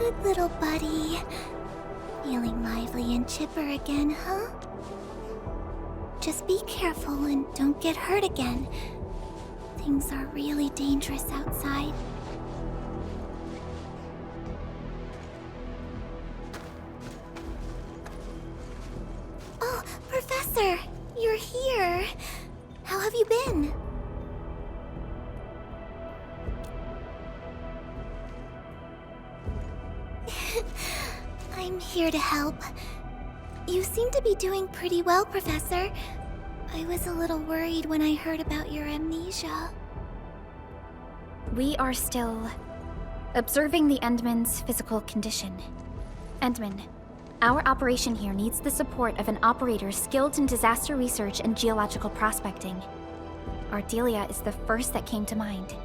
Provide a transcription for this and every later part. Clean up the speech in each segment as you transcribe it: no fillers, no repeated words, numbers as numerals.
Good little buddy. Feeling lively and chipper again, huh? Just be careful and don't get hurt again. Things are really dangerous outside. Oh, Professor! You're here! How have you been? I'm here to help. You seem to be doing pretty well, Professor. I was a little worried when I heard about your amnesia. We are still observing the Endman's physical condition. Endman, our operation here needs the support of an operator skilled in disaster research and geological prospecting. Ardelia is the first that came to mind.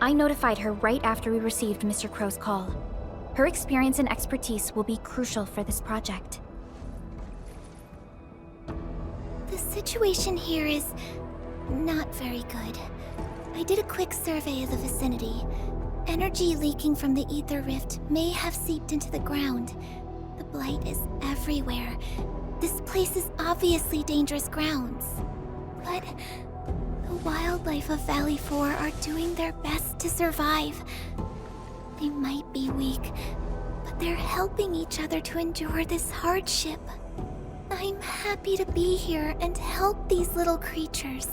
I notified her right after we received Mr. Crow's call. Her experience and expertise will be crucial for this project. The situation here is not very good. I did a quick survey of the vicinity. Energy leaking from the ether rift may have seeped into the ground. The blight is everywhere. This place is obviously dangerous grounds. But the wildlife of Valley 4 are doing their best to survive. They might be weak, but they're helping each other to endure this hardship. I'm happy to be here and help these little creatures.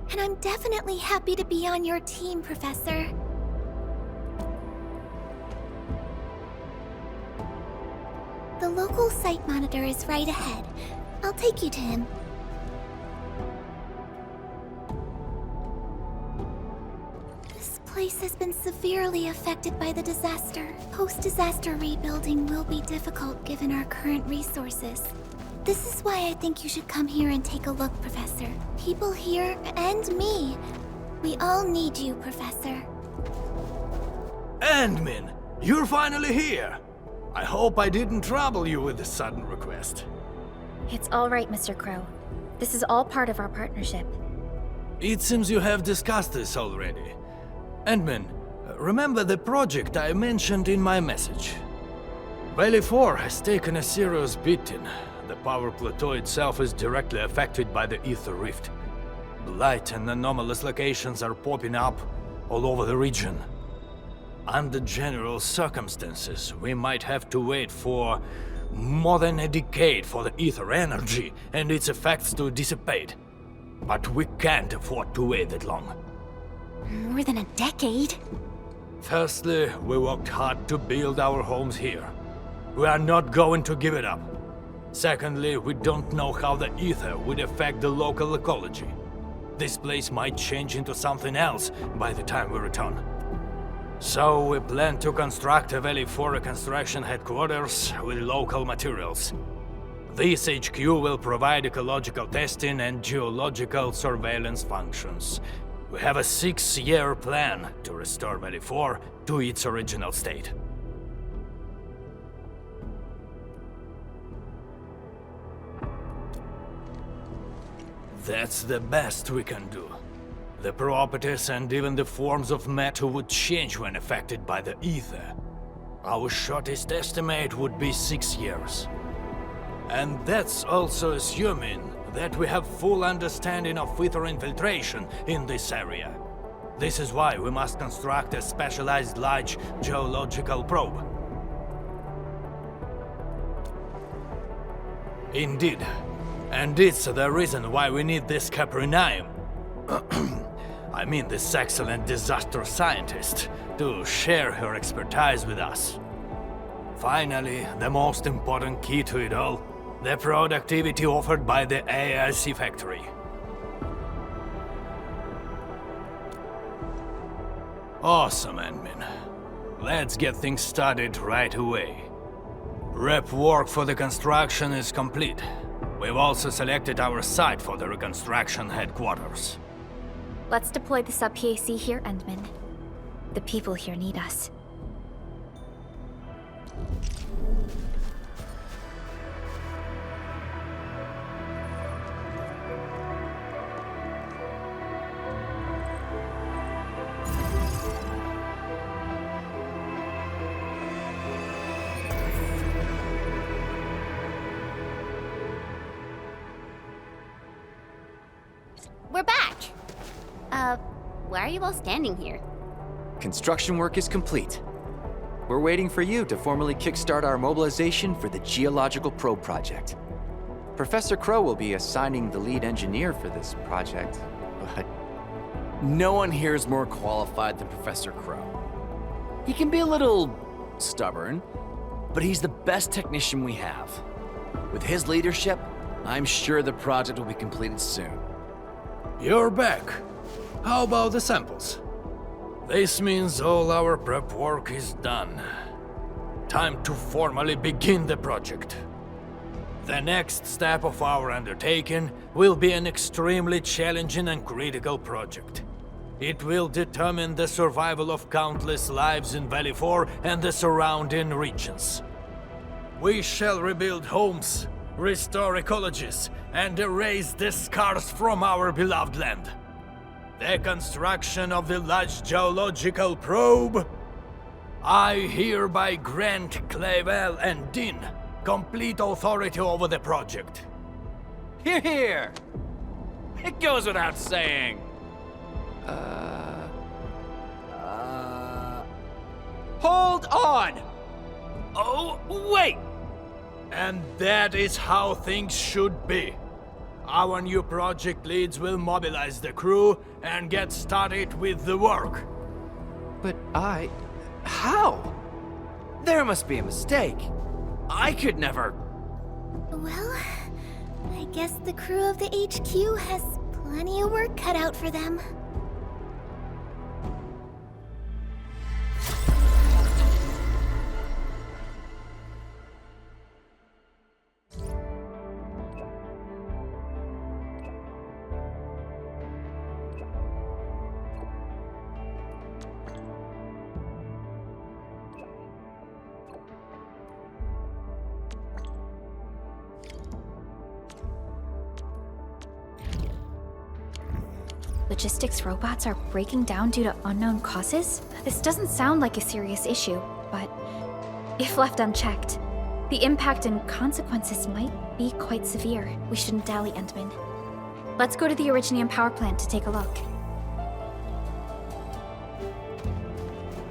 And I'm definitely happy to be on your team, Professor. The local site monitor is right ahead. I'll take you to him. This place has been severely affected by the disaster. Post-disaster rebuilding will be difficult given our current resources. This is why I think you should come here and take a look, Professor. People here, and me. We all need you, Professor. Endman, you're finally here! I hope I didn't trouble you with this sudden request. It's all right, Mr. Crow. This is all part of our partnership. It seems you have discussed this already. Endman, remember the project I mentioned in my message? Valley 4 has taken a serious beating. The power plateau itself is directly affected by the ether rift. Blight and anomalous locations are popping up all over the region. Under general circumstances, we might have to wait for more than a decade for the ether energy and its effects to dissipate. But we can't afford to wait that long. More than a decade? Firstly, we worked hard to build our homes here. We are not going to give it up. Secondly, we don't know how the ether would affect the local ecology. This place might change into something else by the time we return. So we plan to construct a Valley 4 reconstruction headquarters with local materials. This HQ will provide ecological testing and geological surveillance functions. We have a 6-year plan to restore Valley 4 to its original state. That's the best we can do. The properties and even the forms of matter would change when affected by the ether. Our shortest estimate would be 6 years. And that's also assuming that we have full understanding of ether infiltration in this area. This is why we must construct a specialized large geological probe. Indeed. And it's the reason why we need this Caprinium. I mean this excellent disaster scientist, to share her expertise with us. Finally, the most important key to it all, the productivity offered by the AIC factory. Awesome, Endman. Let's get things started right away. Prep work for the construction is complete. We've also selected our site for the reconstruction headquarters. Let's deploy the sub-PAC here, Endman. The people here need us. Why are you all standing here? Construction work is complete. We're waiting for you to formally kickstart our mobilization for the Geological Probe project. Professor Crow will be assigning the lead engineer for this project, but no one here is more qualified than Professor Crow. He can be a little stubborn, but he's the best technician we have. With his leadership, I'm sure the project will be completed soon. You're back. How about the samples? This means all our prep work is done. Time to formally begin the project. The next step of our undertaking will be an extremely challenging and critical project. It will determine the survival of countless lives in Valley 4 and the surrounding regions. We shall rebuild homes, restore ecologies, and erase the scars from our beloved land. The construction of the large geological probe. I hereby grant Clavel and Din complete authority over the project. Hear, hear! It goes without saying. Hold on! Oh, wait! And that is how things should be. Our new project leads will mobilize the crew and get started with the work. But how? There must be a mistake. I could never... Well, I guess the crew of the HQ has plenty of work cut out for them. Logistics robots are breaking down due to unknown causes? This doesn't sound like a serious issue, but if left unchecked, the impact and consequences might be quite severe. We shouldn't dally, Endman. Let's go to the Originium power plant to take a look.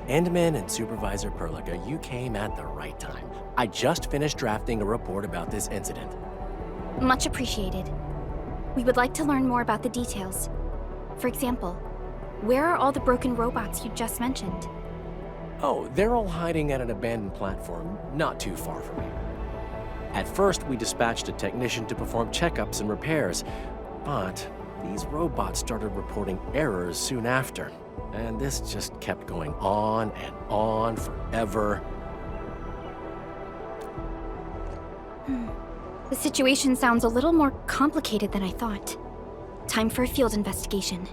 Endman and Supervisor Perlica, you came at the right time. I just finished drafting a report about this incident. Much appreciated. We would like to learn more about the details. For example, where are all the broken robots you just mentioned? Oh, they're all hiding at an abandoned platform not too far from here. At first, we dispatched a technician to perform checkups and repairs, but these robots started reporting errors soon after, and this just kept going on and on forever. The situation sounds a little more complicated than I thought. Time for a field investigation.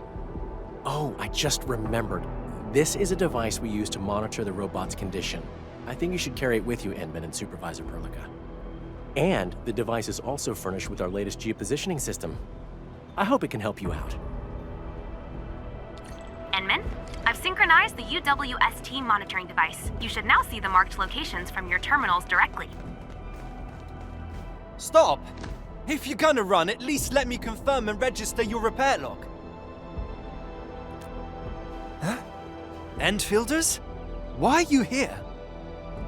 Oh, I just remembered. This is a device we use to monitor the robot's condition. I think you should carry it with you, Endman and Supervisor Perlica. And the device is also furnished with our latest geopositioning system. I hope it can help you out. Endman, I've synchronized the UWST monitoring device. You should now see the marked locations from your terminals directly. Stop! If you're gonna run, at least let me confirm and register your repair log. Huh? Endfielders? Why are you here?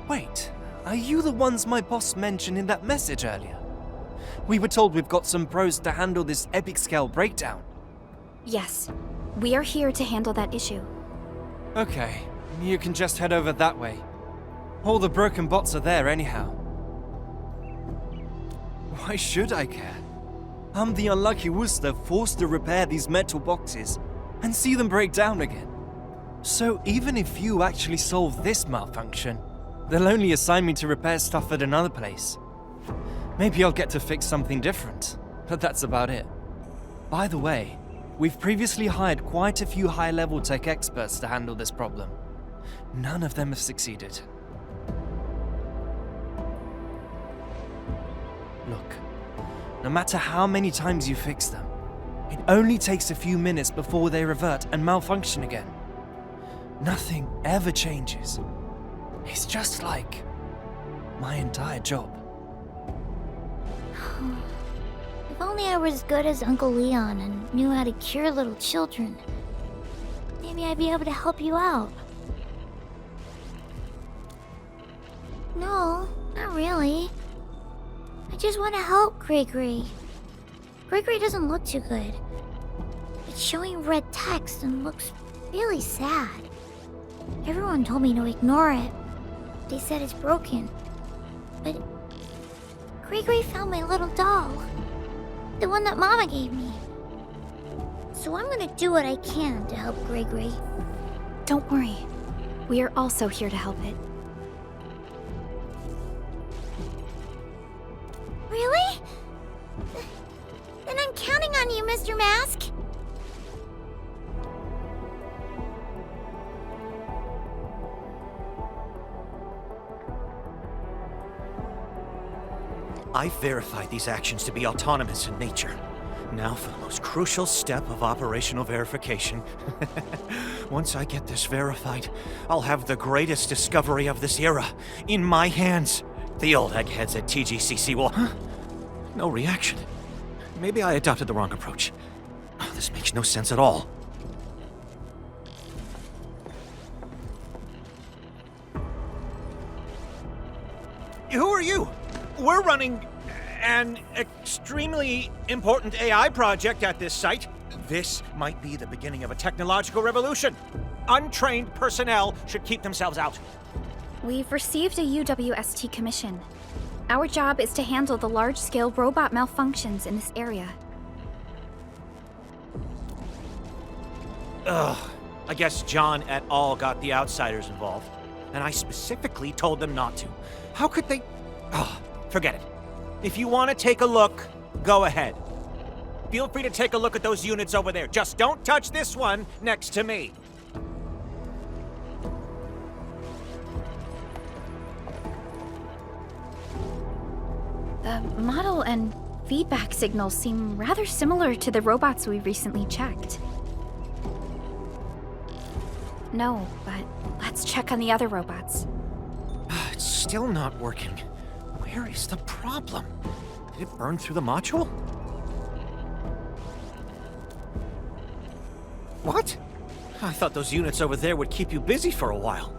Wait, are you the ones my boss mentioned in that message earlier? We were told we've got some pros to handle this epic scale breakdown. Yes, we are here to handle that issue. Okay, you can just head over that way. All the broken bots are there anyhow. Why should I care? I'm the unlucky Wooster forced to repair these metal boxes and see them break down again. So even if you actually solve this malfunction, they'll only assign me to repair stuff at another place. Maybe I'll get to fix something different, but that's about it. By the way, we've previously hired quite a few high-level tech experts to handle this problem. None of them have succeeded. Look, no matter how many times you fix them, it only takes a few minutes before they revert and malfunction again. Nothing ever changes. It's just like my entire job. If only I were as good as Uncle Leon and knew how to cure little children. maybe I'd be able to help you out. No, not really. I just want to help Gregory. Gregory doesn't look too good. It's showing red text and looks really sad. Everyone told me to ignore it. They said it's broken. But Gregory found my little doll. The one that Mama gave me. So I'm gonna do what I can to help Gregory. Don't worry. We are also here to help it. Really? Then I'm counting on you, Mr. Mask. I've verified these actions to be autonomous in nature. Now for the most crucial step of operational verification. Once I get this verified, I'll have the greatest discovery of this era in my hands. The old eggheads at TGCC will... Huh? No reaction. Maybe I adopted the wrong approach. Oh, this makes no sense at all. Who are you? We're running an extremely important AI project at this site. This might be the beginning of a technological revolution. Untrained personnel should keep themselves out. We've received a UWST commission. Our job is to handle the large-scale robot malfunctions in this area. Ugh. I guess John et al. Got the outsiders involved. And I specifically told them not to. How could they... Oh, forget it. If you want to take a look, go ahead. Feel free to take a look at those units over there. Just don't touch this one next to me. The model and feedback signals seem rather similar to the robots we recently checked. No, but let's check on the other robots. It's still not working. Where is the problem? Did it burn through the module? What? I thought those units over there would keep you busy for a while.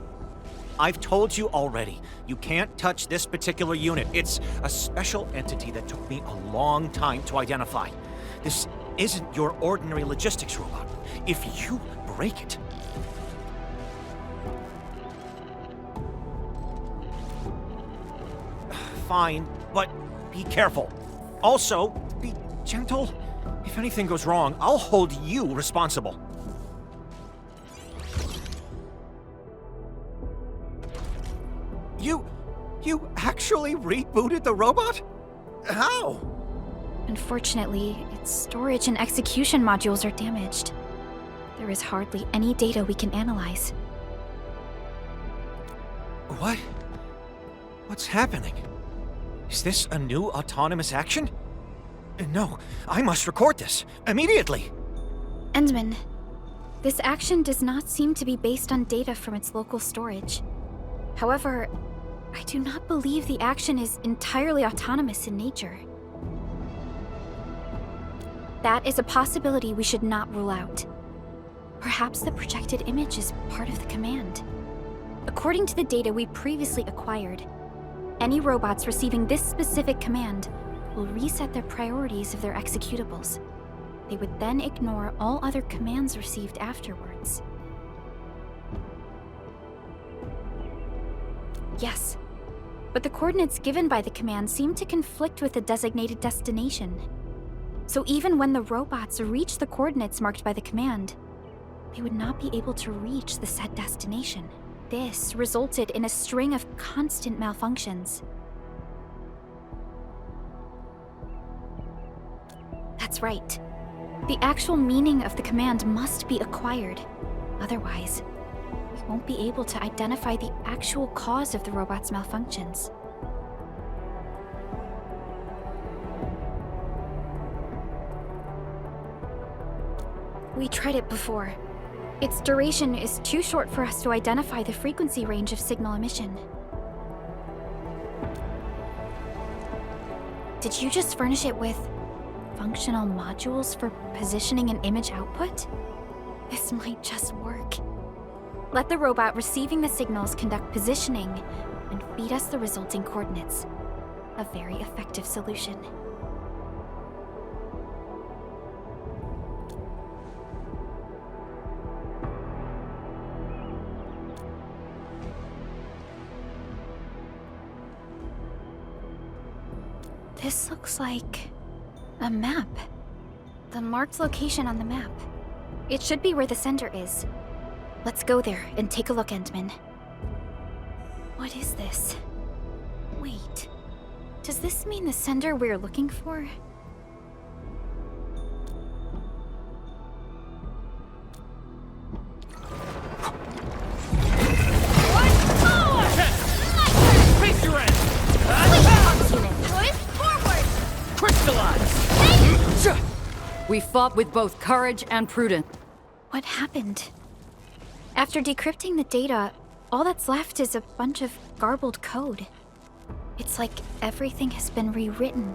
I've told you already, you can't touch this particular unit. It's a special entity that took me a long time to identify. This isn't your ordinary logistics robot. If you break it... Fine, but be careful. Also, be gentle. If anything goes wrong, I'll hold you responsible. You actually rebooted the robot? How? Unfortunately, its storage and execution modules are damaged. There is hardly any data we can analyze. What? What's happening? Is this a new autonomous action? No, I must record this, immediately! Endman, this action does not seem to be based on data from its local storage. However, I do not believe the action is entirely autonomous in nature. That is a possibility we should not rule out. Perhaps the projected image is part of the command. According to the data we previously acquired, any robots receiving this specific command will reset their priorities of their executables. They would then ignore all other commands received afterwards. Yes, but the coordinates given by the command seem to conflict with the designated destination. So even when the robots reach the coordinates marked by the command, they would not be able to reach the set destination. This resulted in a string of constant malfunctions. That's right. The actual meaning of the command must be acquired. Otherwise, we won't be able to identify the actual cause of the robot's malfunctions. We tried it before. Its duration is too short for us to identify the frequency range of signal emission. Did you just furnish it with functional modules for positioning an image output? This might just work. Let the robot receiving the signals conduct positioning and feed us the resulting coordinates. A very effective solution. This looks like a map. The marked location on the map. It should be where the center is. Let's go there and take a look, Endman. What is this? Wait. Does this mean the sender we're looking for? Face your end! Push forward! Crystallize! We fought with both courage and prudence. What happened? After decrypting the data, all that's left is a bunch of garbled code. It's like everything has been rewritten.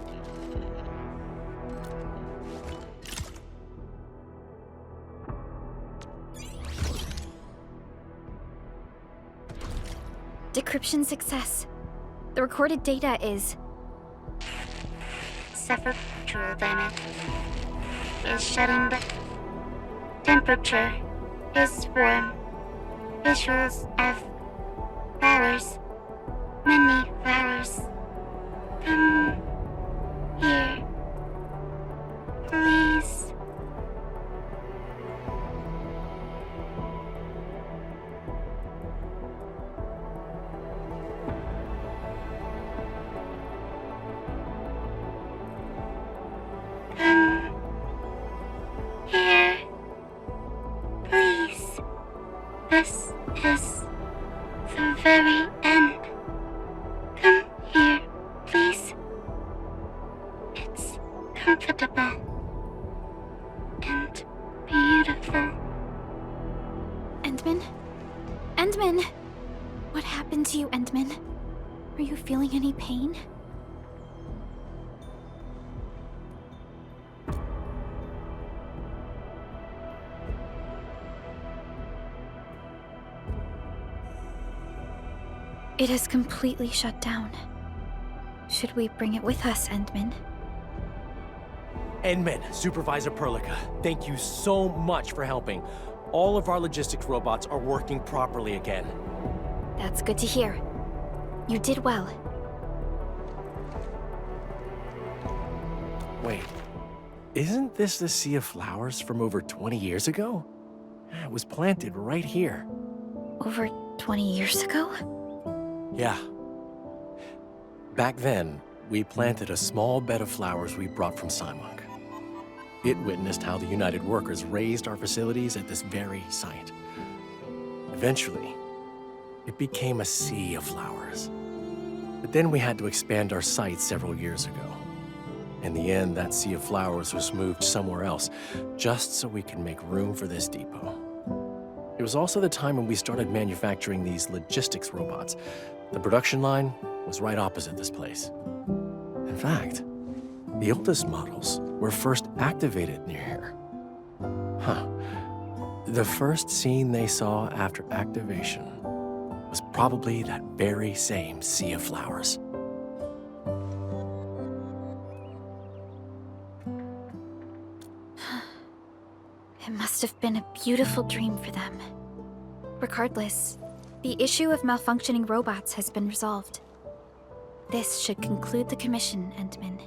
Decryption success. The recorded data is... Sepulchral damage is shutting down. Temperature is warm. Visuals of flowers. Many flowers. Come here. Please. Come here. Please. This is the very end. Come here, please. It's comfortable and beautiful. Endman? Endman! What happened to you, Endman? Are you feeling any pain? It has completely shut down. Should we bring it with us, Endman? Endman, Supervisor Perlica, thank you so much for helping. All of our logistics robots are working properly again. That's good to hear. You did well. Wait, isn't this the Sea of Flowers from over 20 years ago? It was planted right here. Over 20 years ago? Yeah. Back then, we planted a small bed of flowers we brought from Simunk. It witnessed how the United Workers raised our facilities at this very site. Eventually, it became a sea of flowers. But then we had to expand our site several years ago. In the end, that sea of flowers was moved somewhere else, just so we could make room for this depot. It was also the time when we started manufacturing these logistics robots. The production line was right opposite this place. In fact, the oldest models were first activated near here. Huh. The first scene they saw after activation was probably that very same sea of flowers. It must have been a beautiful dream for them. Regardless, the issue of malfunctioning robots has been resolved. This should conclude the commission, Endman.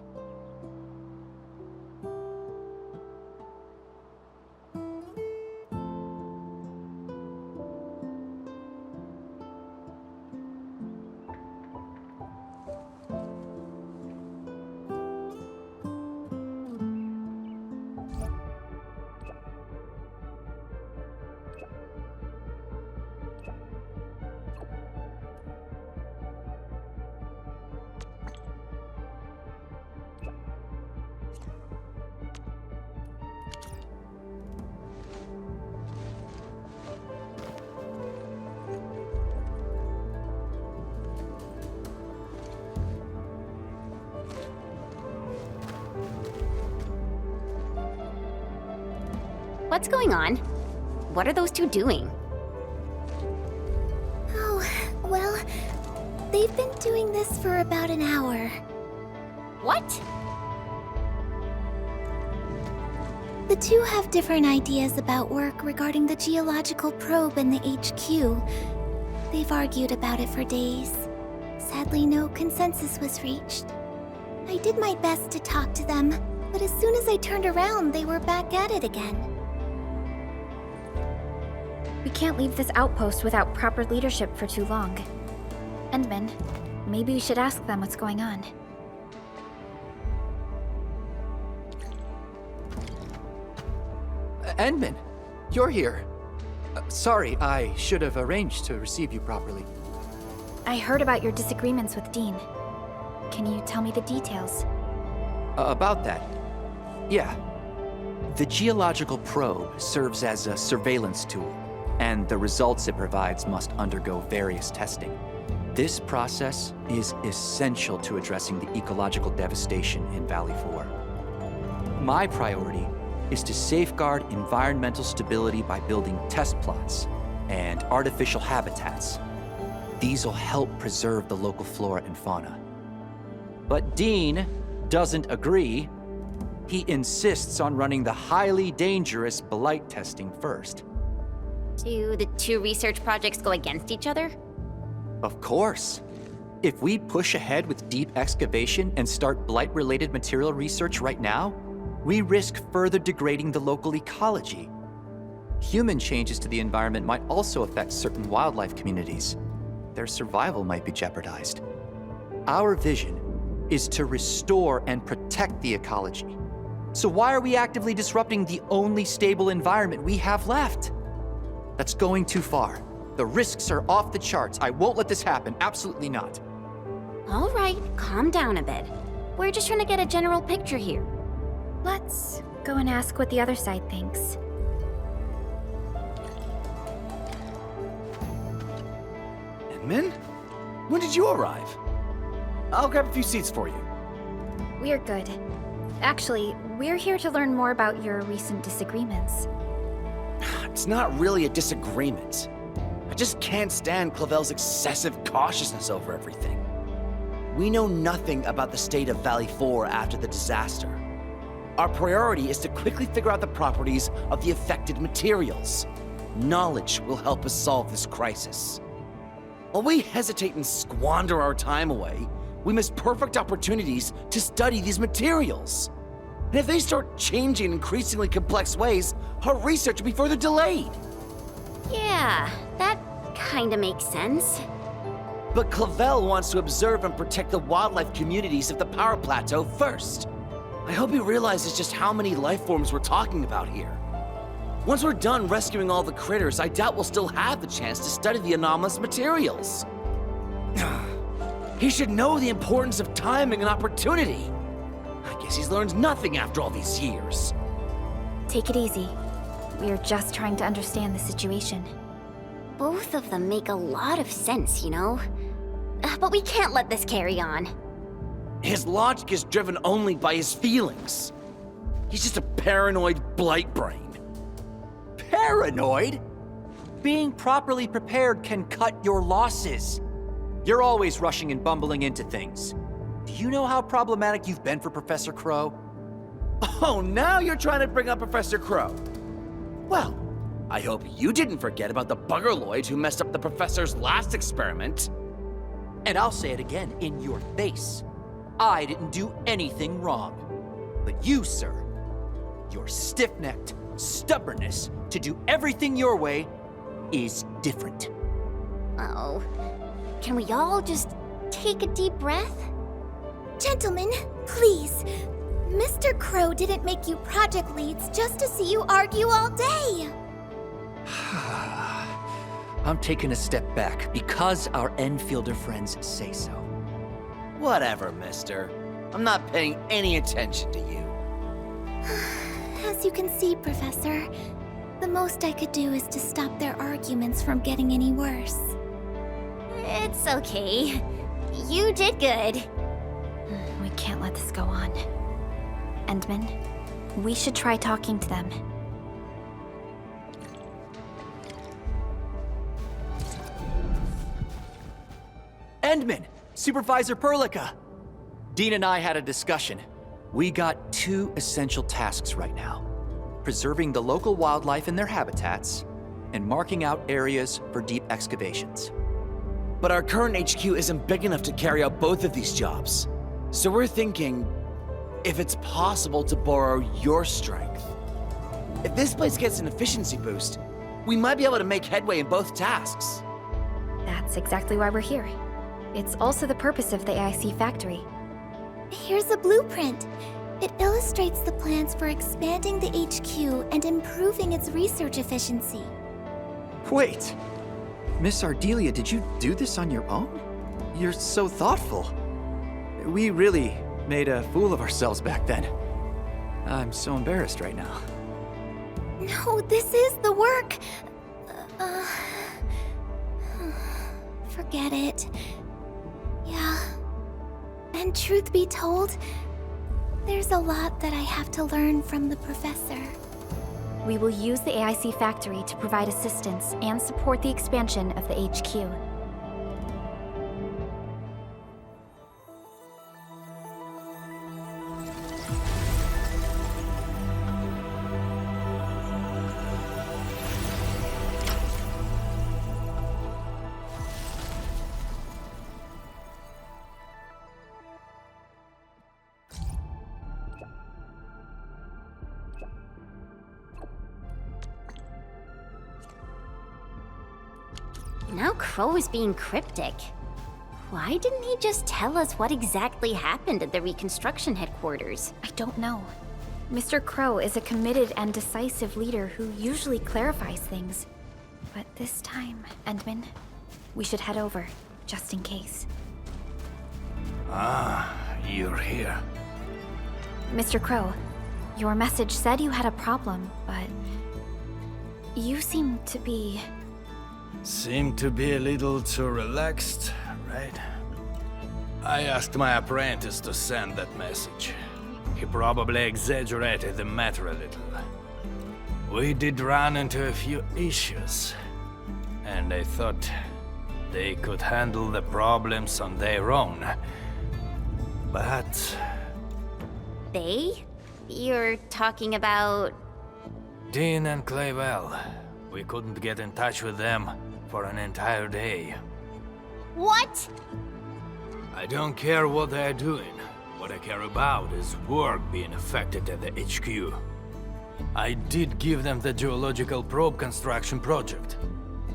What's going on? What are those two doing? Oh, well, they've been doing this for about an hour. What? The two have different ideas about work regarding the geological probe and the HQ. They've argued about it for days. Sadly, no consensus was reached. I did my best to talk to them, but as soon as I turned around, they were back at it again. We can't leave this outpost without proper leadership for too long. Endman, maybe we should ask them what's going on. Endman, you're here. Sorry, I should have arranged to receive you properly. I heard about your disagreements with Dean. Can you tell me the details? About that? Yeah. The geological probe serves as a surveillance tool, and the results it provides must undergo various testing. This process is essential to addressing the ecological devastation in Valley 4. My priority is to safeguard environmental stability by building test plots and artificial habitats. These will help preserve the local flora and fauna. But Dean doesn't agree. He insists on running the highly dangerous blight testing first. Do the two research projects go against each other? Of course. If we push ahead with deep excavation and start blight-related material research right now, we risk further degrading the local ecology. Human changes to the environment might also affect certain wildlife communities. Their survival might be jeopardized. Our vision is to restore and protect the ecology. So why are we actively disrupting the only stable environment we have left? That's going too far. The risks are off the charts. I won't let this happen. Absolutely not. All right, calm down a bit. We're just trying to get a general picture here. Let's go and ask what the other side thinks. Min? When did you arrive? I'll grab a few seats for you. We're good. Actually, we're here to learn more about your recent disagreements. It's not really a disagreement. I just can't stand Clavel's excessive cautiousness over everything. We know nothing about the state of Valley 4 after the disaster. Our priority is to quickly figure out the properties of the affected materials. Knowledge will help us solve this crisis. While we hesitate and squander our time away, we miss perfect opportunities to study these materials. And if they start changing in increasingly complex ways, our research will be further delayed. Yeah, that kinda makes sense. But Clavel wants to observe and protect the wildlife communities of the Power Plateau first. I hope he realizes just how many life forms we're talking about here. Once we're done rescuing all the critters, I doubt we'll still have the chance to study the anomalous materials. He should know the importance of timing and opportunity. I guess he's learned nothing after all these years. Take it easy. We're just trying to understand the situation. Both of them make a lot of sense, you know? But we can't let this carry on. His logic is driven only by his feelings. He's just a paranoid blight brain. Paranoid? Being properly prepared can cut your losses. You're always rushing and bumbling into things. Do you know how problematic you've been for Professor Crow? Oh, now you're trying to bring up Professor Crow. Well, I hope you didn't forget about the buggerloid who messed up the professor's last experiment. And I'll say it again in your face. I didn't do anything wrong. But you, sir, your stiff-necked stubbornness to do everything your way is different. Oh, can we all just take a deep breath? Gentlemen, please. Mr. Crow didn't make you project leads just to see you argue all day. I'm taking a step back because our Enfielder friends say so. Whatever, mister. I'm not paying any attention to you. As you can see, Professor, the most I could do is to stop their arguments from getting any worse. It's okay. You did good. We can't let this go on. Endman, we should try talking to them. Endman! Supervisor Perlica! Dean and I had a discussion. We got 2 essential tasks right now. Preserving the local wildlife in their habitats, and marking out areas for deep excavations. But our current HQ isn't big enough to carry out both of these jobs. So we're thinking if it's possible to borrow your strength. If this place gets an efficiency boost, we might be able to make headway in both tasks. That's exactly why we're here. It's also the purpose of the AIC factory. Here's a blueprint. It illustrates the plans for expanding the HQ and improving its research efficiency. Wait! Miss Ardelia, did you do this on your own? You're so thoughtful. We really made a fool of ourselves back then. I'm so embarrassed right now. No, this is the work. Forget it. Yeah. And truth be told, there's a lot that I have to learn from the professor. We will use the AIC factory to provide assistance and support the expansion of the HQ. Now Crow is being cryptic. Why didn't he just tell us what exactly happened at the reconstruction headquarters? I don't know. Mr. Crow is a committed and decisive leader who usually clarifies things. But this time, Endman, we should head over, just in case. Ah, you're here. Mr. Crow, your message said you had a problem, but you seem to be... Seem to be a little too relaxed, right? I asked my apprentice to send that message. He probably exaggerated the matter a little. We did run into a few issues, and I thought they could handle the problems on their own. But... They? You're talking about... Dean and Clavel. We couldn't get in touch with them for an entire day. What? I don't care what they're doing. What I care about is work being affected at the HQ. I did give them the geological probe construction project,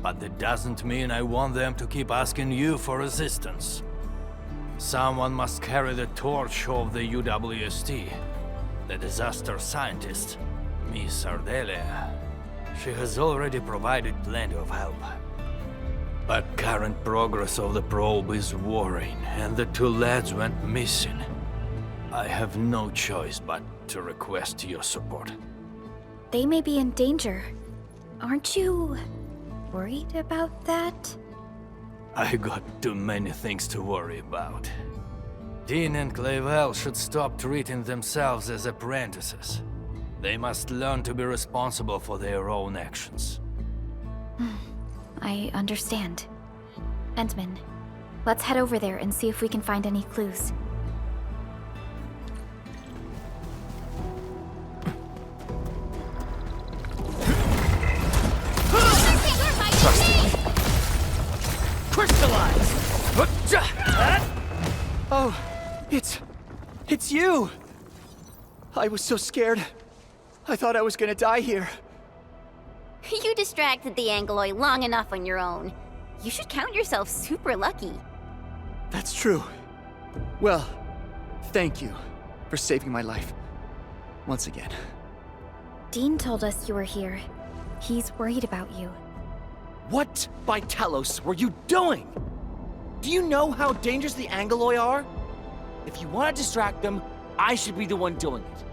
but that doesn't mean I want them to keep asking you for assistance. Someone must carry the torch of the UWST. The disaster scientist, Miss Ardelia. She has already provided plenty of help. But current progress of the probe is worrying, and the 2 lads went missing. I have no choice but to request your support. They may be in danger. Aren't you worried about that? I got too many things to worry about. Dean and Clavel should stop treating themselves as apprentices. They must learn to be responsible for their own actions. I understand. Endman, let's head over there and see if we can find any clues. Crystallize! Oh, it's you! I was so scared. I thought I was gonna die here. You distracted the Angloid long enough on your own. You should count yourself super lucky. That's true. Well, thank you for saving my life. Once again. Dean told us you were here. He's worried about you. What by Talos were you doing? Do you know how dangerous the Angoloi are? If you want to distract them, I should be the one doing it.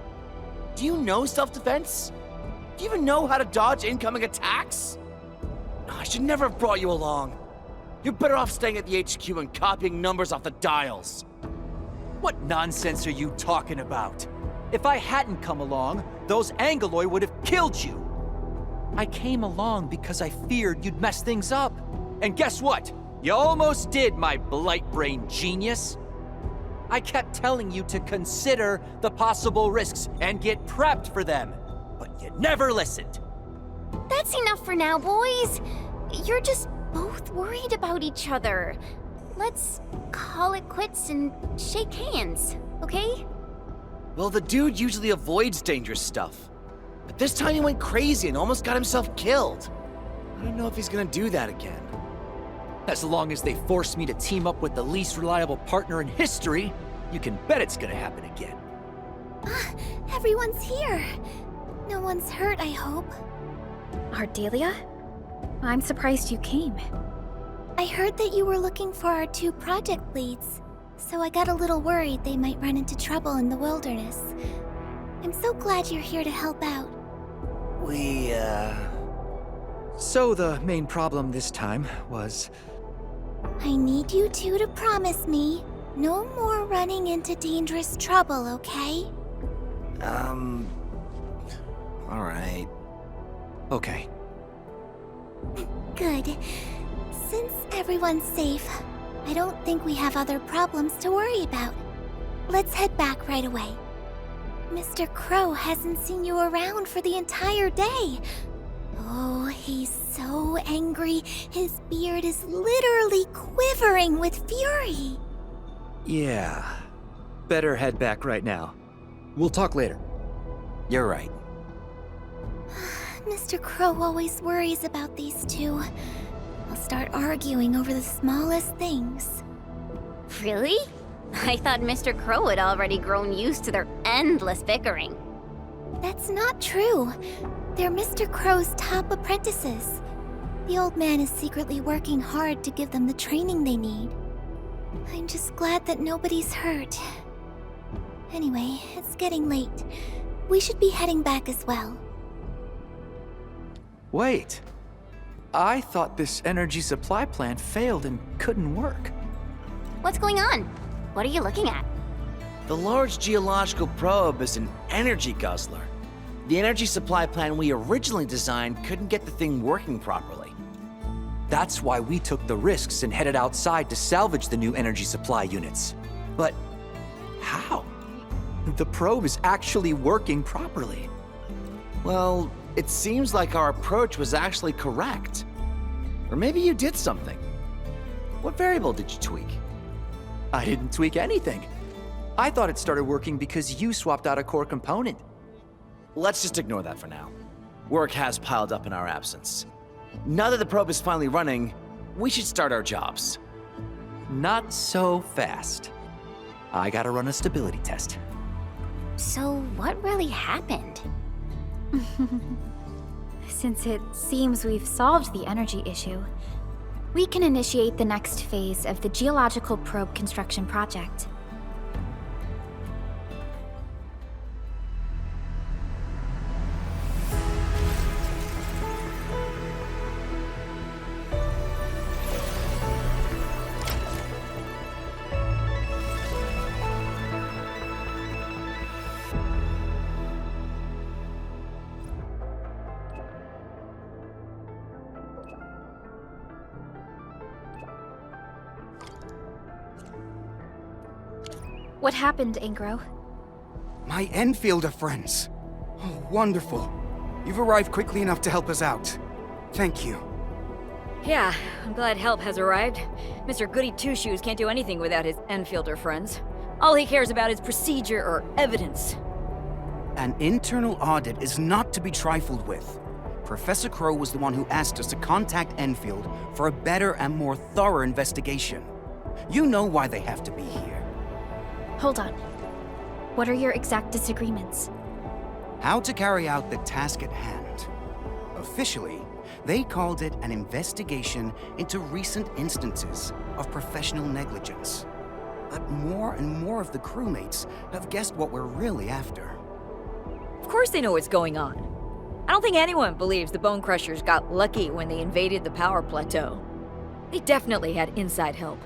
Do you know self-defense? Do you even know how to dodge incoming attacks? I should never have brought you along. You're better off staying at the HQ and copying numbers off the dials. What nonsense are you talking about? If I hadn't come along, those Angoloi would have killed you. I came along because I feared you'd mess things up. And guess what? You almost did, my blight-brain genius. I kept telling you to consider the possible risks and get prepped for them, but you never listened. That's enough for now, boys. You're just both worried about each other. Let's call it quits and shake hands, okay? Well, the dude usually avoids dangerous stuff. But this time he went crazy and almost got himself killed. I don't know if he's gonna do that again. As long as they force me to team up with the least reliable partner in history, you can bet it's gonna happen again. Everyone's here. No one's hurt, I hope. Ardelia? I'm surprised you came. I heard that you were looking for our 2 project leads, so I got a little worried they might run into trouble in the wilderness. I'm so glad you're here to help out. So the main problem this time was... I need you 2 to promise me no more running into dangerous trouble, okay? Alright. Okay. Good. Since everyone's safe, I don't think we have other problems to worry about. Let's head back right away. Mr. Crow hasn't seen you around for the entire day. Oh, he's so angry. His beard is literally quivering with fury. Yeah. Better head back right now. We'll talk later. You're right. Mr. Crow always worries about these 2. They'll start arguing over the smallest things. Really? I thought Mr. Crow had already grown used to their endless bickering. That's not true. They're Mr. Crow's top apprentices. The old man is secretly working hard to give them the training they need. I'm just glad that nobody's hurt. Anyway, it's getting late. We should be heading back as well. Wait. I thought this energy supply plant failed and couldn't work. What's going on? What are you looking at? The large geological probe is an energy guzzler. The energy supply plan we originally designed couldn't get the thing working properly. That's why we took the risks and headed outside to salvage the new energy supply units. But how? The probe is actually working properly. Well, it seems like our approach was actually correct. Or maybe you did something. What variable did you tweak? I didn't tweak anything. I thought it started working because you swapped out a core component. Let's just ignore that for now. Work has piled up in our absence. Now that the probe is finally running, we should start our jobs. Not so fast. I gotta run a stability test. So what really happened? Since it seems we've solved the energy issue, we can initiate the next phase of the geological probe construction project. What happened, Ingro? My Enfielder friends. Oh, wonderful. You've arrived quickly enough to help us out. Thank you. Yeah, I'm glad help has arrived. Mr. Goody Two-Shoes can't do anything without his Enfielder friends. All he cares about is procedure or evidence. An internal audit is not to be trifled with. Professor Crow was the one who asked us to contact Enfield for a better and more thorough investigation. You know why they have to be here. Hold on. What are your exact disagreements? How to carry out the task at hand. Officially, they called it an investigation into recent instances of professional negligence. But more and more of the crewmates have guessed what we're really after. Of course they know what's going on. I don't think anyone believes the Bone Crushers got lucky when they invaded the power plateau. They definitely had inside help.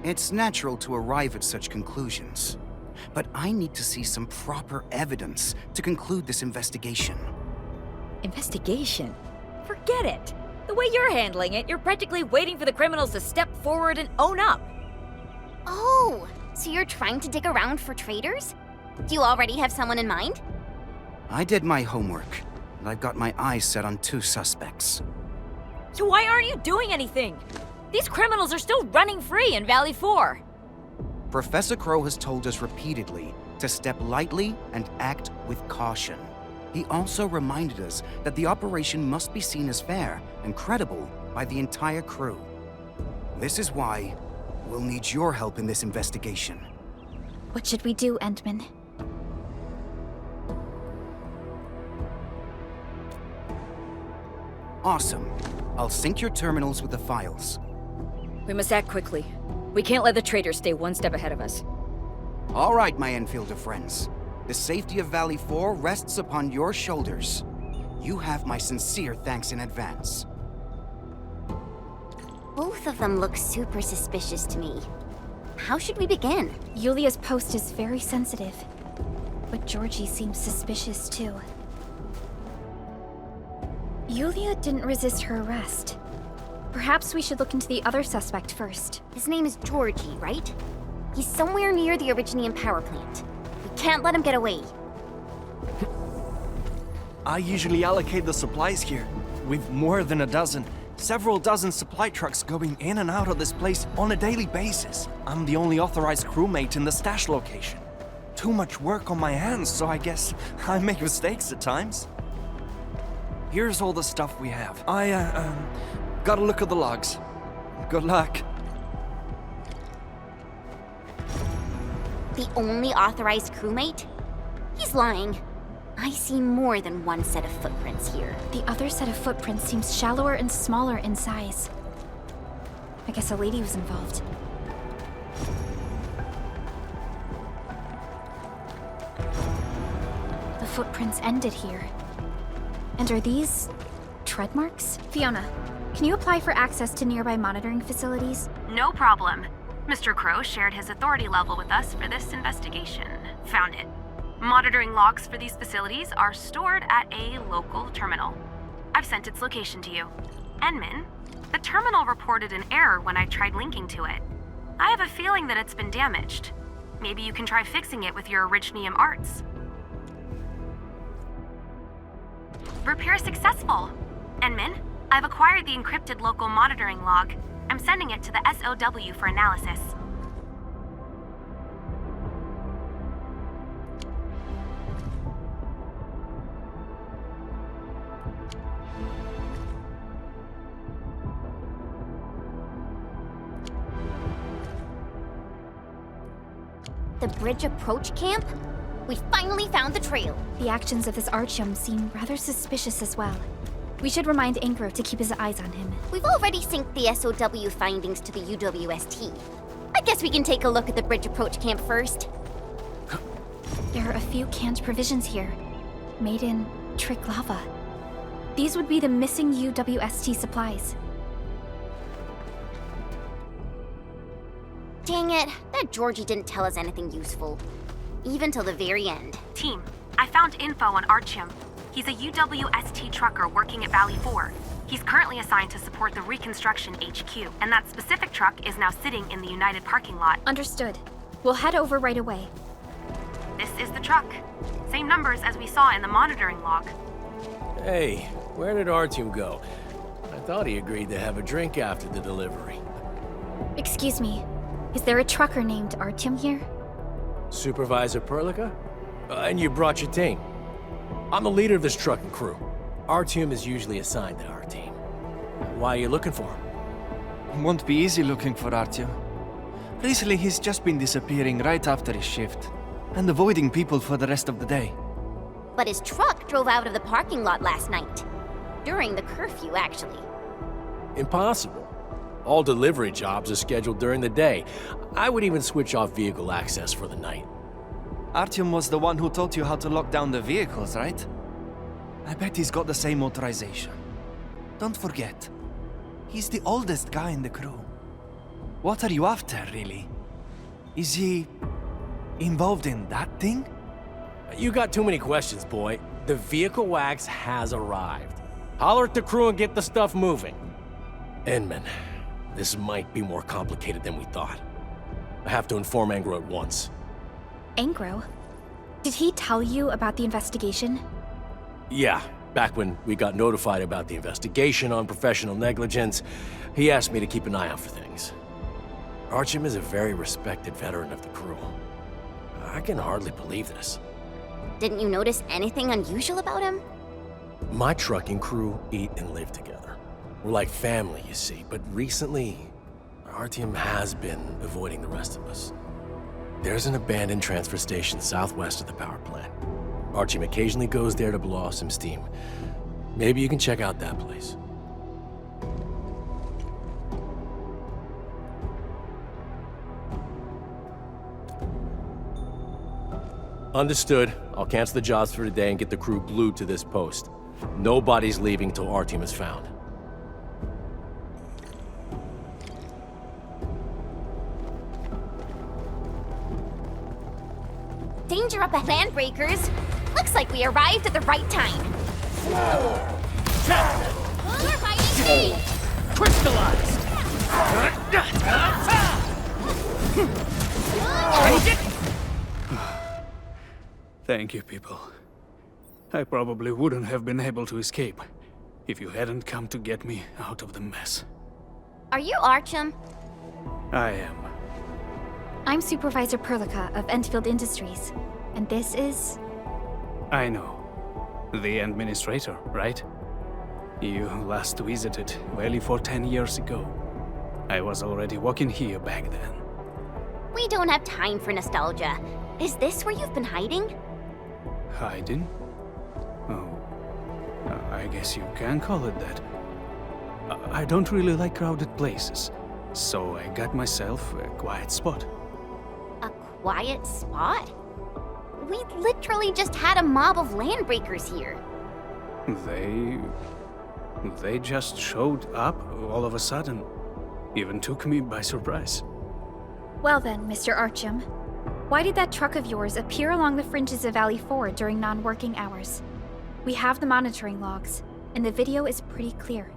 It's natural to arrive at such conclusions, but I need to see some proper evidence to conclude this investigation. Investigation? Forget it. The way you're handling it, you're practically waiting for the criminals to step forward and own up. Oh, so you're trying to dig around for traitors? Do you already have someone in mind? I did my homework, and I've got my eyes set on 2 suspects. So why aren't you doing anything? These criminals are still running free in Valley 4. Professor Crow has told us repeatedly to step lightly and act with caution. He also reminded us that the operation must be seen as fair and credible by the entire crew. This is why we'll need your help in this investigation. What should we do, Endman? Awesome. I'll sync your terminals with the files. We must act quickly. We can't let the traitors stay one step ahead of us. All right, my Enfielder friends. The safety of Valley 4 rests upon your shoulders. You have my sincere thanks in advance. Both of them look super suspicious to me. How should we begin? Yulia's post is very sensitive, but Georgie seems suspicious too. Yulia didn't resist her arrest. Perhaps we should look into the other suspect first. His name is Georgie, right? He's somewhere near the Originium power plant. We can't let him get away. I usually allocate the supplies here. We've more than a dozen. Several dozen supply trucks going in and out of this place on a daily basis. I'm the only authorized crewmate in the stash location. Too much work on my hands, so I guess I make mistakes at times. Here's all the stuff we have. I, gotta look at the logs. Good luck. The only authorized crewmate? He's lying. I see more than one set of footprints here. The other set of footprints seems shallower and smaller in size. I guess a lady was involved. The footprints ended here. And are these tread marks? Fiona, can you apply for access to nearby monitoring facilities? No problem. Mr. Crow shared his authority level with us for this investigation. Found it. Monitoring logs for these facilities are stored at a local terminal. I've sent its location to you. Enman, the terminal reported an error when I tried linking to it. I have a feeling that it's been damaged. Maybe you can try fixing it with your Originium arts. Repair successful. Enman, I've acquired the encrypted local monitoring log. I'm sending it to the SOW for analysis. The bridge approach camp? We finally found the trail. The actions of this Artyom seem rather suspicious as well. We should remind Angro to keep his eyes on him. We've already synced the SOW findings to the UWST. I guess we can take a look at the bridge approach camp first. There are a few canned provisions here, made in Trick Lava. These would be the missing UWST supplies. Dang it, that Georgie didn't tell us anything useful. Even till the very end. Team, I found info on Artyom. He's a UWST trucker working at Valley 4. He's currently assigned to support the Reconstruction HQ, and that specific truck is now sitting in the United parking lot. Understood. We'll head over right away. This is the truck. Same numbers as we saw in the monitoring log. Hey, where did Artyom go? I thought he agreed to have a drink after the delivery. Excuse me. Is there a trucker named Artyom here? Supervisor Perlica? And you brought your team. I'm the leader of this trucking crew. Artyom is usually assigned to our team. Why are you looking for him? Won't be easy looking for Artyom. Recently, he's just been disappearing right after his shift, and avoiding people for the rest of the day. But his truck drove out of the parking lot last night. During the curfew, actually. Impossible. All delivery jobs are scheduled during the day. I would even switch off vehicle access for the night. Artyom was the one who taught you how to lock down the vehicles, right? I bet he's got the same authorization. Don't forget, he's the oldest guy in the crew. What are you after, really? Is he involved in that thing? You got too many questions, boy. The vehicle wax has arrived. Holler at the crew and get the stuff moving. Inman, this might be more complicated than we thought. I have to inform Angro at once. Angro? Did he tell you about the investigation? Yeah, back when we got notified about the investigation on professional negligence, he asked me to keep an eye out for things. Artyom is a very respected veteran of the crew. I can hardly believe this. Didn't you notice anything unusual about him? My trucking crew eat and live together. We're like family, you see, but recently, Artyom has been avoiding the rest of us. There's an abandoned transfer station southwest of the power plant. Artyom occasionally goes there to blow off some steam. Maybe you can check out that place. Understood. I'll cancel the jobs for today and get the crew glued to this post. Nobody's leaving till Artyom is found. Danger up at Landbreakers! Looks like we arrived at the right time. You're fighting me! Crystallized! Thank you, people. I probably wouldn't have been able to escape if you hadn't come to get me out of the mess. Are you Artyom? I am. I'm Supervisor Perlica of Endfield Industries, and this is... I know. The administrator, right? You last visited Valley for 10 years ago. I was already working here back then. We don't have time for nostalgia. Is this where you've been hiding? Hiding? Oh, I guess you can call it that. I don't really like crowded places, so I got myself a quiet spot. A quiet spot? We literally just had a mob of Landbreakers here. They just showed up all of a sudden. Even took me by surprise. Well then, Mr. Artyom. Why did that truck of yours appear along the fringes of Valley 4 during non-working hours? We have the monitoring logs, and the video is pretty clear.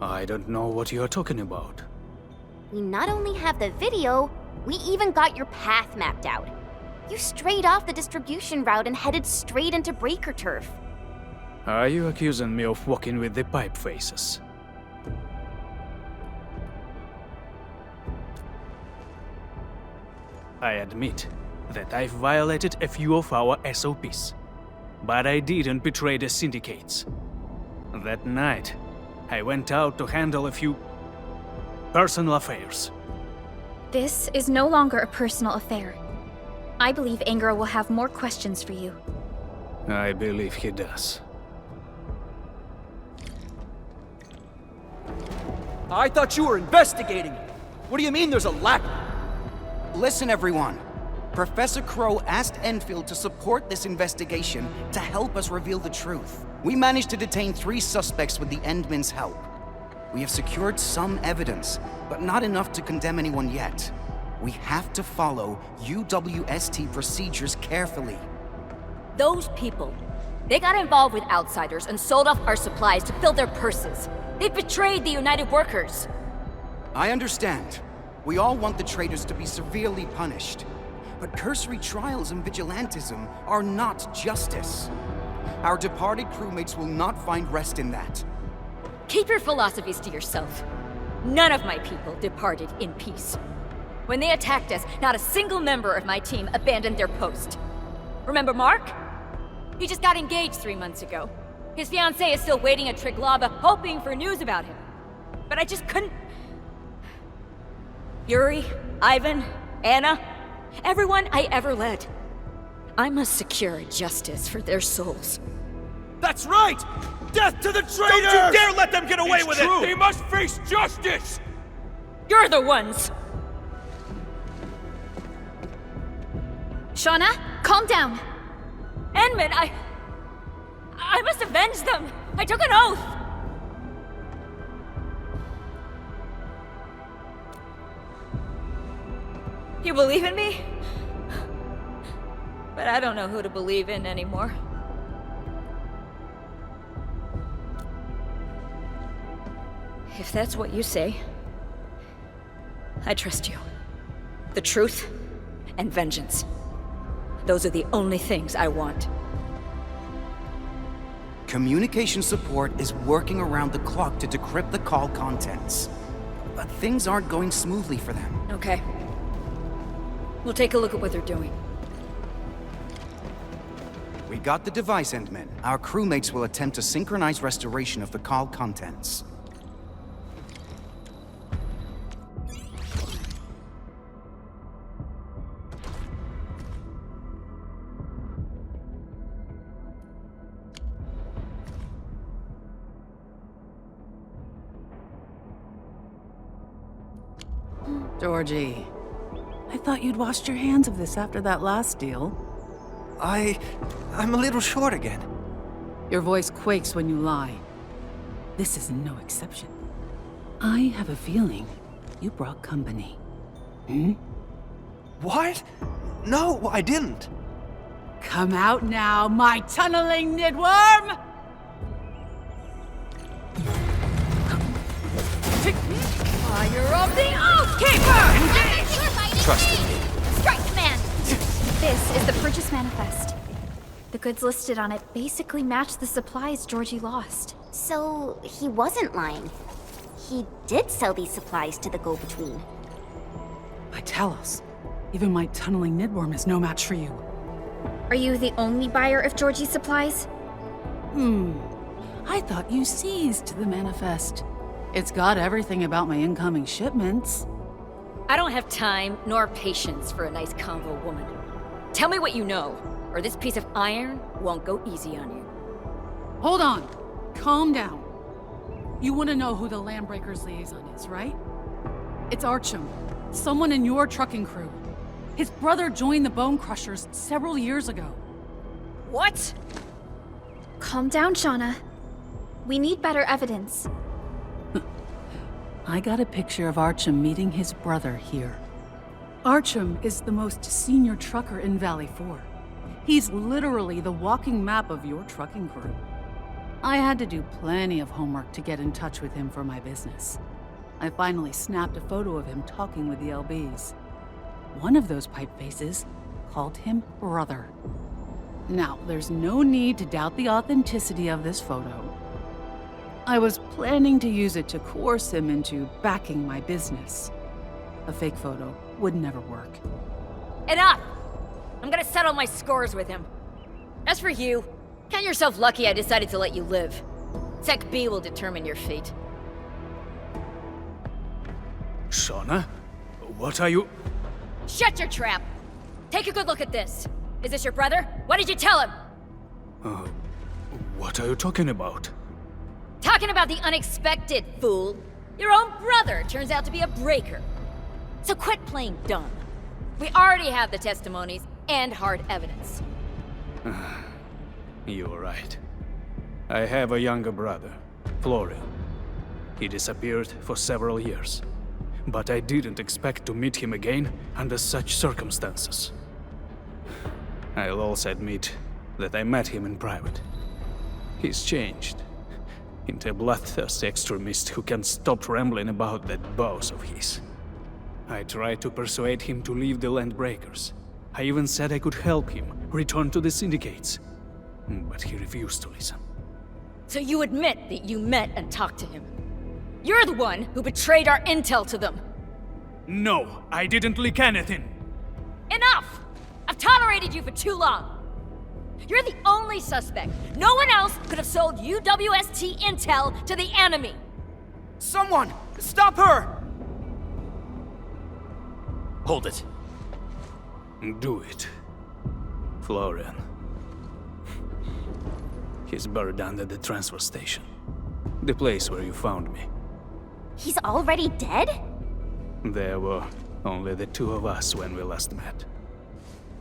I don't know what you're talking about. We not only have the video, we even got your path mapped out. You strayed off the distribution route and headed straight into breaker turf. Are you accusing me of walking with the pipe faces? I admit that I've violated a few of our SOPs, but I didn't betray the syndicates. That night, I went out to handle a few personal affairs. This is no longer a personal affair. I believe Angro will have more questions for you. I believe he does. I thought you were investigating. What do you mean there's a lack? Listen, everyone. Professor Crow asked Endfield to support this investigation to help us reveal the truth. We managed to detain 3 suspects with the Endmen's help. We have secured some evidence, but not enough to condemn anyone yet. We have to follow UWST procedures carefully. Those people, they got involved with outsiders and sold off our supplies to fill their purses. They betrayed the United Workers. I understand. We all want the traitors to be severely punished. But cursory trials and vigilantism are not justice. Our departed crewmates will not find rest in that. Keep your philosophies to yourself. None of my people departed in peace. When they attacked us, not a single member of my team abandoned their post. Remember Mark? He just got engaged 3 months ago. His fiancée is still waiting at Triglava, hoping for news about him. But I just couldn't... Yuri, Ivan, Anna, everyone I ever led. I must secure justice for their souls. That's right! Death to the traitors! Don't you dare let them get away with it! They must face justice! You're the ones! Shauna, calm down! Enman, I must avenge them! I took an oath! You believe in me? But I don't know who to believe in anymore. If that's what you say, I trust you. The truth and vengeance. Those are the only things I want. Communication support is working around the clock to decrypt the call contents. But things aren't going smoothly for them. Okay. We'll take a look at what they're doing. We got the device, Endmen. Our crewmates will attempt a synchronized restoration of the call contents. Georgie, I thought you'd washed your hands of this after that last deal. I'm a little short again. Your voice quakes when you lie. This is no exception. I have a feeling you brought company. Hmm? What? No, I didn't. Come out now, my tunneling nidworm! Fire of the Oathkeeper! Trust in me. Strike command! This is the purchase manifest. The goods listed on it basically match the supplies Georgie lost. So, he wasn't lying. He did sell these supplies to the go-between. Vitalis, even my tunneling nidworm is no match for you. Are you the only buyer of Georgie's supplies? I thought you seized the manifest. It's got everything about my incoming shipments. I don't have time nor patience for a nice convo woman. Tell me what you know, or this piece of iron won't go easy on you. Hold on. Calm down. You want to know who the Landbreakers liaison is, right? It's Archim, someone in your trucking crew. His brother joined the Bone Crushers several years ago. What? Calm down, Shauna. We need better evidence. I got a picture of Archim meeting his brother here. Archim is the most senior trucker in Valley 4. He's literally the walking map of your trucking crew. I had to do plenty of homework to get in touch with him for my business. I finally snapped a photo of him talking with the LBs. One of those pipe faces called him brother. Now, there's no need to doubt the authenticity of this photo. I was planning to use it to coerce him into backing my business. A fake photo would never work. Enough! I'm gonna settle my scores with him. As for you, count yourself lucky I decided to let you live. Sec B will determine your fate. Shauna? What are you... Shut your trap! Take a good look at this. Is this your brother? What did you tell him? What are you talking about? Talking about the unexpected, fool. Your own brother turns out to be a breaker. So quit playing dumb. We already have the testimonies and hard evidence. You're right. I have a younger brother, Florian. He disappeared for several years. But I didn't expect to meet him again under such circumstances. I'll also admit that I met him in private. He's changed into a bloodthirsty extremist who can't stop rambling about that boss of his. I tried to persuade him to leave the Landbreakers. I even said I could help him return to the syndicates. But he refused to listen. So you admit that you met and talked to him? You're the one who betrayed our intel to them! No, I didn't leak anything! Enough! I've tolerated you for too long! You're the only suspect. No one else could have sold UWST intel to the enemy! Someone! Stop her! Hold it. Do it. Florian. He's buried under the transfer station. The place where you found me. He's already dead? There were only the two of us when we last met.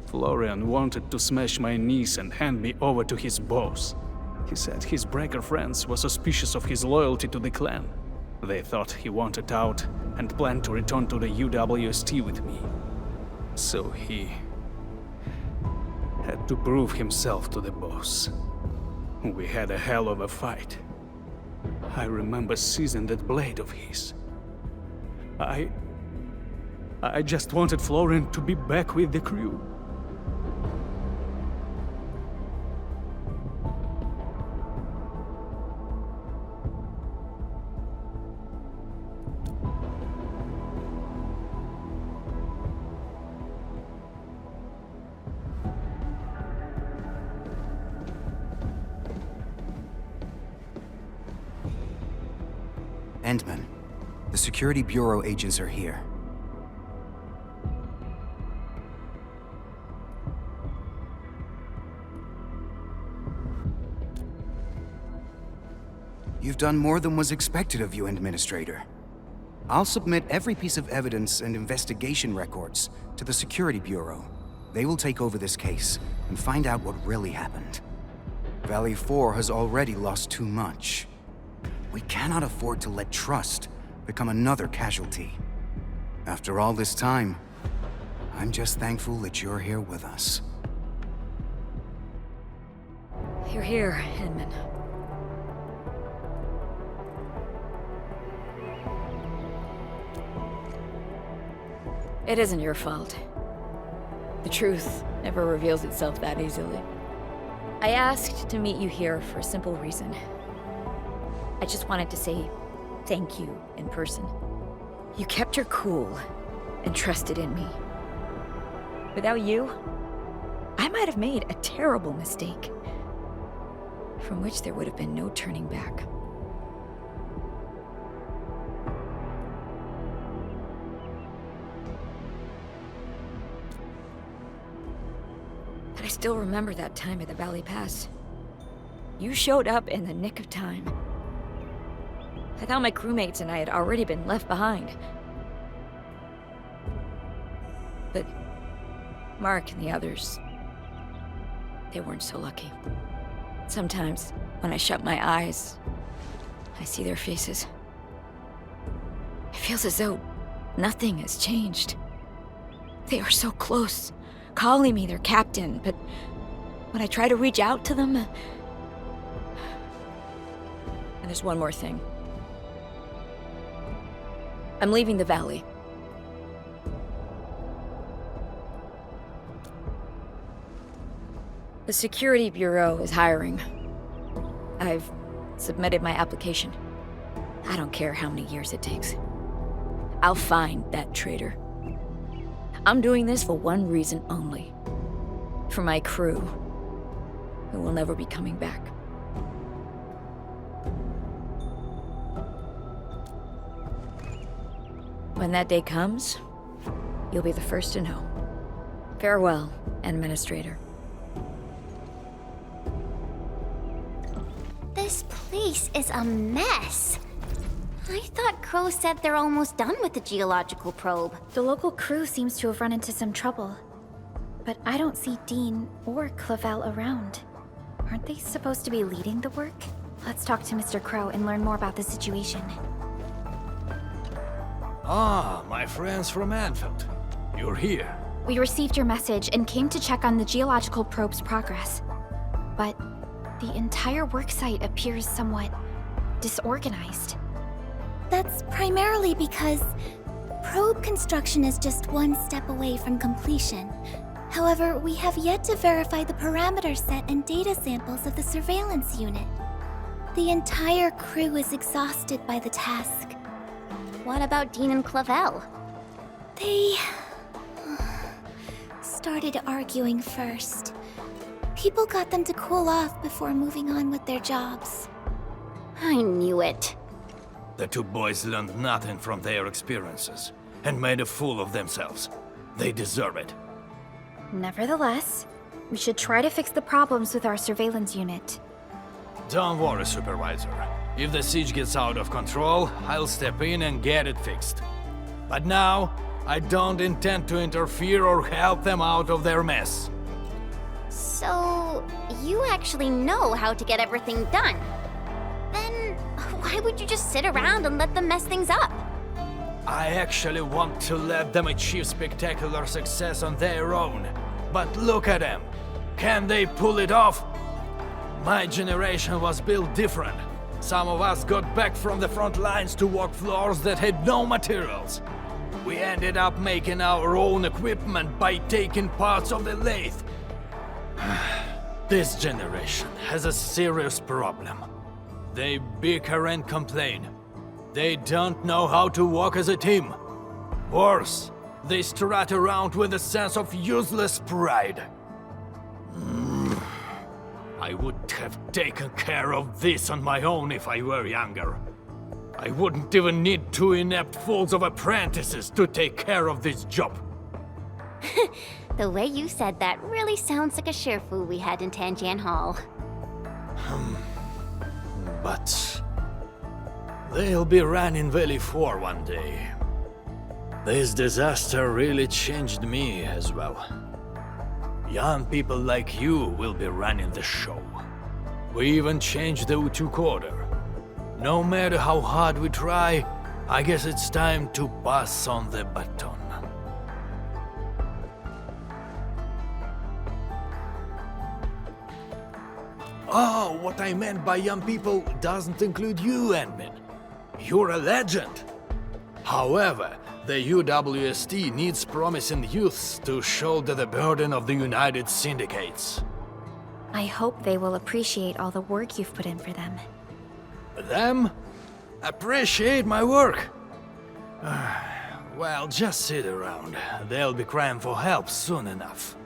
Florian wanted to smash my knees and hand me over to his boss. He said his breaker friends were suspicious of his loyalty to the clan. They thought he wanted out and planned to return to the UWST with me. So he had to prove himself to the boss. We had a hell of a fight. I remember seizing that blade of his. I just wanted Florian to be back with the crew. Endman, the Security Bureau agents are here. You've done more than was expected of you, Administrator. I'll submit every piece of evidence and investigation records to the Security Bureau. They will take over this case and find out what really happened. Valley 4 has already lost too much. We cannot afford to let trust become another casualty. After all this time, I'm just thankful that you're here with us. You're here, Endman. It isn't your fault. The truth never reveals itself that easily. I asked to meet you here for a simple reason. I just wanted to say thank you in person. You kept your cool and trusted in me. Without you, I might have made a terrible mistake, from which there would have been no turning back. But I still remember that time at the Valley Pass. You showed up in the nick of time. I thought my crewmates and I had already been left behind. But Mark and the others, they weren't so lucky. Sometimes, when I shut my eyes, I see their faces. It feels as though nothing has changed. They are so close, calling me their captain, but when I try to reach out to them... And there's one more thing. I'm leaving the Valley. The Security Bureau is hiring. I've submitted my application. I don't care how many years it takes. I'll find that traitor. I'm doing this for one reason only. For my crew, who will never be coming back. When that day comes, you'll be the first to know. Farewell, Administrator. This place is a mess. I thought Crow said they're almost done with the geological probe. The local crew seems to have run into some trouble. But I don't see Dean or Clavel around. Aren't they supposed to be leading the work? Let's talk to Mr. Crow and learn more about the situation. Ah, my friends from Endfield. You're here. We received your message and came to check on the geological probe's progress. But the entire worksite appears somewhat disorganized. That's primarily because probe construction is just one step away from completion. However, we have yet to verify the parameter set and data samples of the surveillance unit. The entire crew is exhausted by the task. What about Dean and Clavel? They started arguing first. People got them to cool off before moving on with their jobs. I knew it. The two boys learned nothing from their experiences and made a fool of themselves. They deserve it. Nevertheless, we should try to fix the problems with our surveillance unit. Don't worry, Supervisor. If the siege gets out of control, I'll step in and get it fixed. But now, I don't intend to interfere or help them out of their mess. So, you actually know how to get everything done. Then, why would you just sit around and let them mess things up? I actually want to let them achieve spectacular success on their own. But look at them. Can they pull it off? My generation was built different. Some of us got back from the front lines to walk floors that had no materials. We ended up making our own equipment by taking parts of the lathe. This generation has a serious problem. They bicker and complain. They don't know how to work as a team. Worse, they strut around with a sense of useless pride. I would have taken care of this on my own if I were younger. I wouldn't even need two inept fools of apprentices to take care of this job. The way you said that really sounds like a Sherfu we had in Tanjian Hall. But they'll be running Valley 4 one day. This disaster really changed me as well. Young people like you will be running the show. We even changed the U2 quarter. No matter how hard we try, I guess it's time to pass on the baton. Oh, what I meant by young people doesn't include you, Endman. You're a legend. However, the UWST needs promising youths to shoulder the burden of the United Syndicates. I hope they will appreciate all the work you've put in for them. Them? Appreciate my work? Well, just sit around. They'll be crying for help soon enough.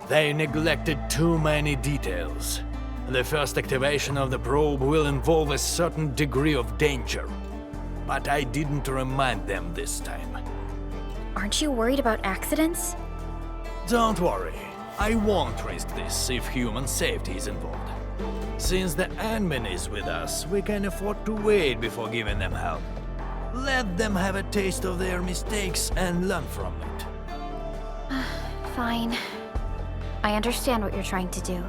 They neglected too many details. The first activation of the probe will involve a certain degree of danger. But I didn't remind them this time. Aren't you worried about accidents? Don't worry. I won't risk this if human safety is involved. Since the admin is with us, we can afford to wait before giving them help. Let them have a taste of their mistakes and learn from it. Fine. I understand what you're trying to do.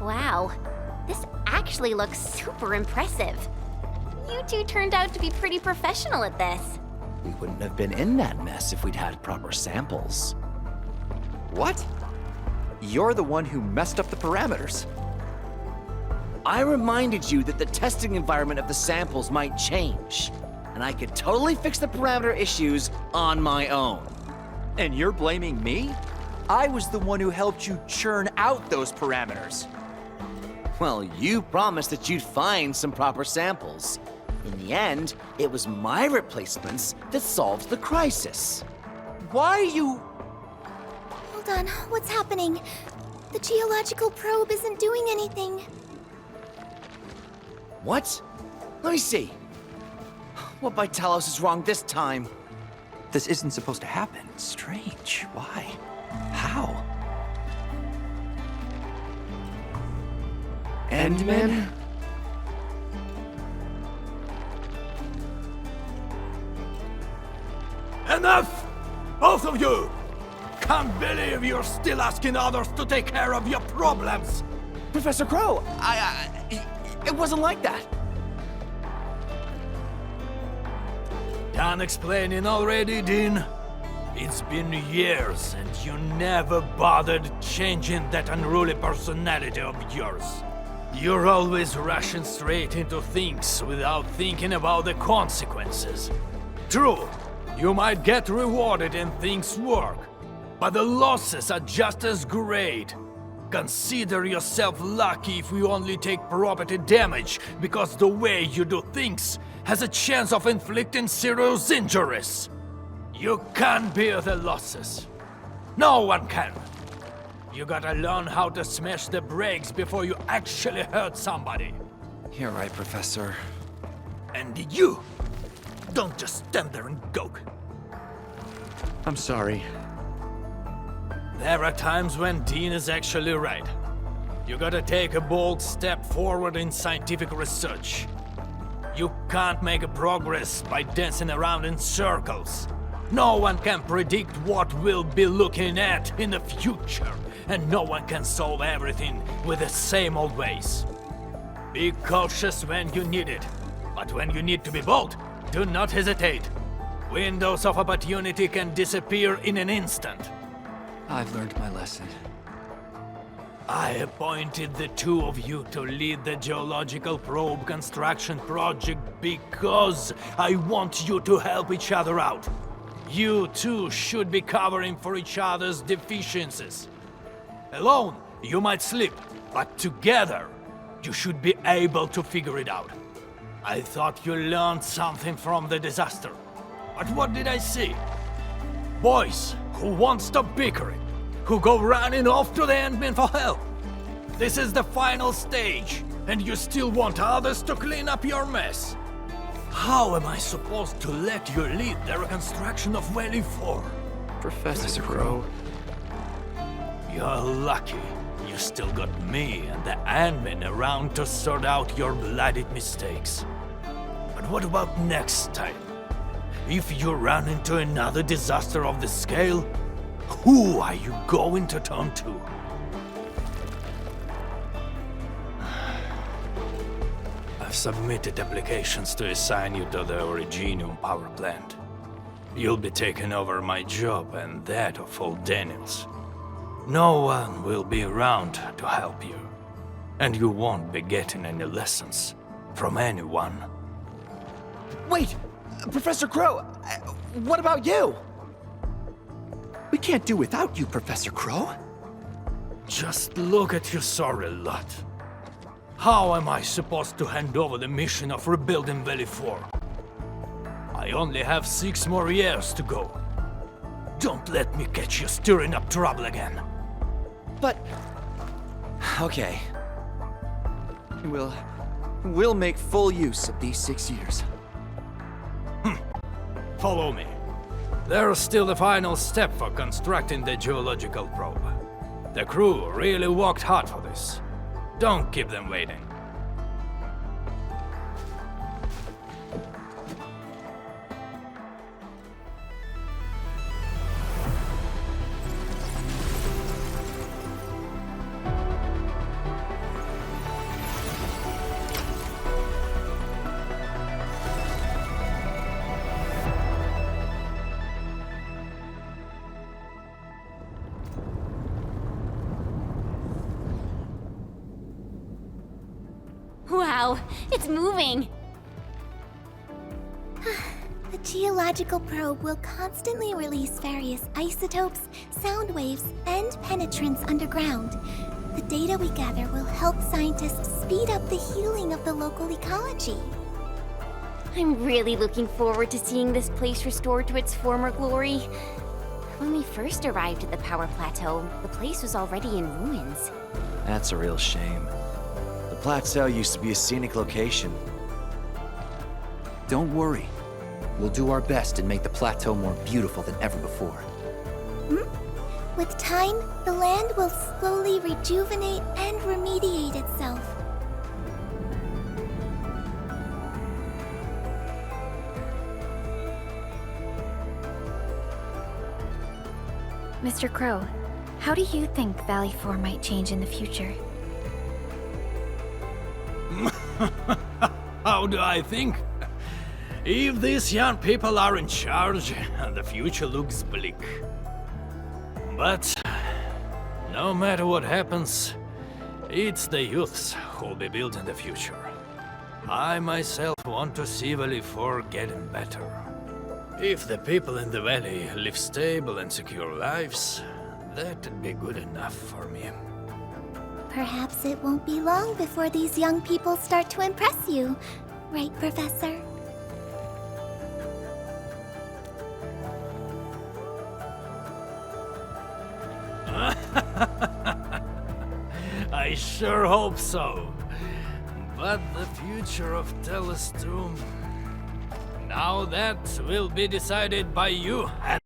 Wow, this actually looks super impressive. You two turned out to be pretty professional at this. We wouldn't have been in that mess if we'd had proper samples. What? You're the one who messed up the parameters. I reminded you that the testing environment of the samples might change, and I could totally fix the parameter issues on my own. And you're blaming me? I was the one who helped you churn out those parameters. Well, you promised that you'd find some proper samples. In the end, it was my replacements that solved the crisis. Why are you... Hold on, what's happening? The geological probe isn't doing anything. What? Let me see. What by Talos is wrong this time? This isn't supposed to happen. Strange. Why? How? Endman? Enough! Both of you! Can't believe you're still asking others to take care of your problems! Professor Crow, it wasn't like that. Done explaining already, Dean? It's been years and you never bothered changing that unruly personality of yours. You're always rushing straight into things without thinking about the consequences. True, you might get rewarded and things work, but the losses are just as great. Consider yourself lucky if you only take property damage, because the way you do things has a chance of inflicting serious injuries. You can't bear the losses. No one can. You gotta learn how to smash the brakes before you actually hurt somebody. You're right, Professor. And you, don't just stand there and gawk. I'm sorry. There are times when Dean is actually right. You gotta take a bold step forward in scientific research. You can't make a progress by dancing around in circles. No one can predict what we'll be looking at in the future, and no one can solve everything with the same old ways. Be cautious when you need it, but when you need to be bold, do not hesitate. Windows of opportunity can disappear in an instant. I've learned my lesson. I appointed the two of you to lead the geological probe construction project because I want you to help each other out. You two should be covering for each other's deficiencies. Alone, you might slip, but together, you should be able to figure it out. I thought you learned something from the disaster. But what did I see? Boys who won't stop bickering, who go running off to the Endmen for help. This is the final stage, and you still want others to clean up your mess. How am I supposed to let you lead the reconstruction of Valley 4? Professor Crow. You're lucky. You still got me and the Endmen around to sort out your bloodied mistakes. But what about next time? If you run into another disaster of this scale, who are you going to turn to? I've submitted applications to assign you to the Originium power plant. You'll be taking over my job and that of old Daniels. No one will be around to help you, and you won't be getting any lessons from anyone. Wait! Professor Crow! What about you? We can't do without you, Professor Crow. Just look at your sorry lot. How am I supposed to hand over the mission of rebuilding Valley 4? I only have 6 more years to go. Don't let me catch you stirring up trouble again. But... okay. We'll make full use of these 6 years. Follow me. There's still the final step for constructing the geological probe. The crew really worked hard for this. Don't keep them waiting. Wow, it's moving! The geological probe will constantly release various isotopes, sound waves, and penetrants underground. The data we gather will help scientists speed up the healing of the local ecology. I'm really looking forward to seeing this place restored to its former glory. When we first arrived at the power plateau, the place was already in ruins. That's a real shame. The plateau used to be a scenic location. Don't worry. We'll do our best and make the plateau more beautiful than ever before. With time, the land will slowly rejuvenate and remediate itself. Mr. Crow, how do you think Valley 4 might change in the future? How do I think? If these young people are in charge, the future looks bleak. But no matter what happens, it's the youths who'll be building the future. I myself want to see Valley 4 getting better. If the people in the valley live stable and secure lives, that'd be good enough for me. Perhaps it won't be long before these young people start to impress you. Right, Professor? I sure hope so. But the future of Telestum... Now that will be decided by you and